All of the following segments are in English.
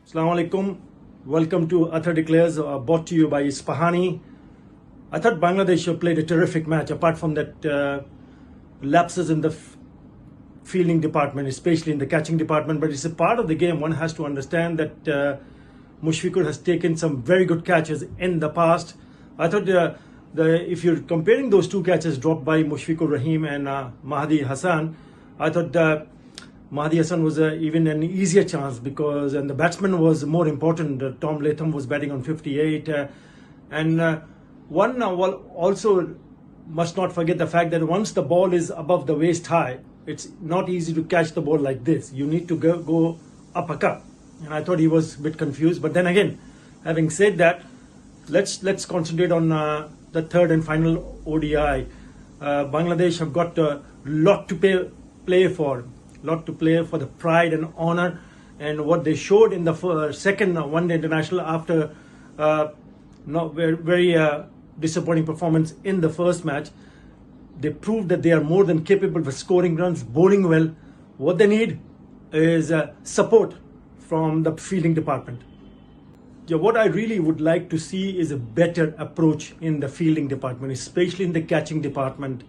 Assalamu alaikum. Welcome to Athar Declares, brought to you by Ispahani. I thought Bangladesh played a terrific match, apart from that lapses in the fielding department, especially in the catching department. But it's a part of the game. One has to understand that Mushfiqur has taken some very good catches in the past. I thought if you're comparing those two catches dropped by Mushfiqur Rahim and Mahdi Hassan, I thought Mahdi Hassan was even an easier chance because the batsman was more important. Tom Latham was batting on 58. One also must not forget the fact that once the ball is above the waist high, it's not easy to catch the ball like this. You need to go uppercut. And I thought he was a bit confused. But then again, having said that, let's concentrate on the third and final ODI. Bangladesh have got a lot to play for the pride and honor, and what they showed in the second one-day international after not very disappointing performance in the first match. They proved that they are more than capable of scoring runs, bowling well. What they need is support from the fielding department. Yeah, what I really would like to see is a better approach in the fielding department, especially in the catching department.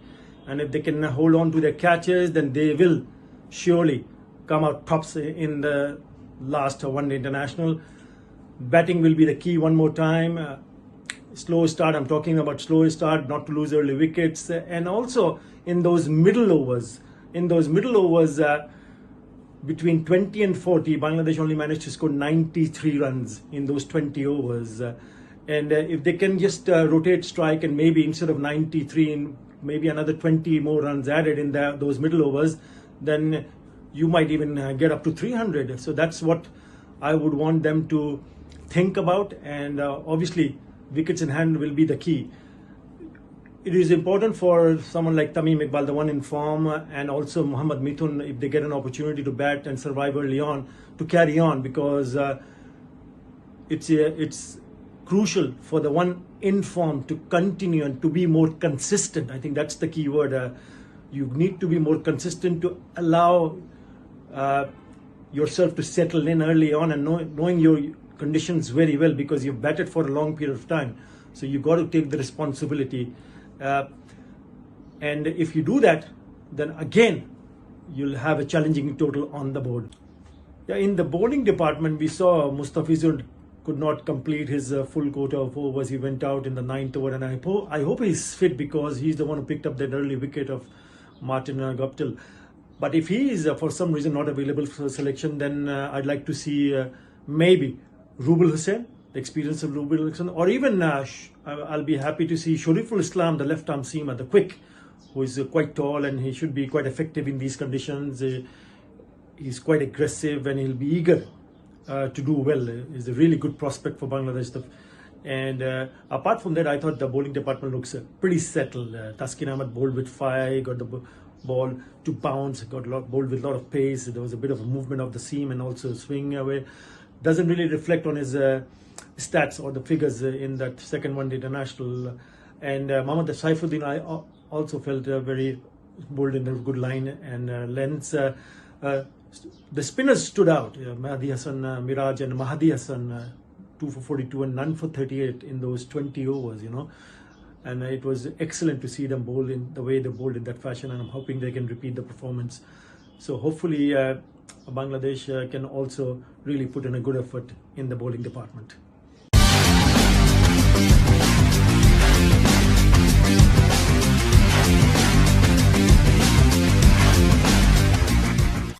And if they can hold on to their catches, then they will surely come out tops in the last one-day international. Batting will be the key one more time. Slow start, I'm talking about slow start, not to lose early wickets. And also in those middle overs, between 20 and 40, Bangladesh only managed to score 93 runs in those 20 overs. And if they can just rotate strike and maybe instead of 93, and maybe another 20 more runs added in those middle overs, then you might even get up to 300. So that's what I would want them to think about. And obviously, wickets in hand will be the key. It is important for someone like Tamim Iqbal, the one in form, and also Mohammad Mithun, if they get an opportunity to bat and survive early on, to carry on, because it's crucial for the one in form to continue and to be more consistent. I think that's the key word. You need to be more consistent to allow yourself to settle in early on and knowing your conditions very well, because you've batted for a long period of time. So you've got to take the responsibility. And if you do that, then again, you'll have a challenging total on the board. Yeah, in the bowling department, we saw Mustafizur could not complete his full quota of overs. He went out in the 9th over, and I hope he's fit, because he's the one who picked up that early wicket of Martin Guptill. But if he is for some reason not available for selection, then I'd like to see maybe Rubul Hussain, the experience of Rubul Hussain, or even I'll be happy to see Shariful Islam, the left-arm seamer, the quick, who is quite tall and he should be quite effective in these conditions. He's quite aggressive and he'll be eager to do well. He's a really good prospect for Bangladesh. And apart from that, I thought the bowling department looks pretty settled. Taskin Ahmed bowled with fire, got the ball to bounce, bowled with a lot of pace. There was a bit of a movement of the seam and also swing away. Doesn't really reflect on his stats or the figures in that second one-day international. And Mohammad Saifuddin, I also felt very bowled in a good line and lengths. The spinners stood out. Mahdi Hassan, Miraj and Mahdi Hassan, 2 for 42 and none for 38 in those 20 overs, And it was excellent to see them bowl in the way they bowled in that fashion, and I'm hoping they can repeat the performance. So hopefully Bangladesh can also really put in a good effort in the bowling department.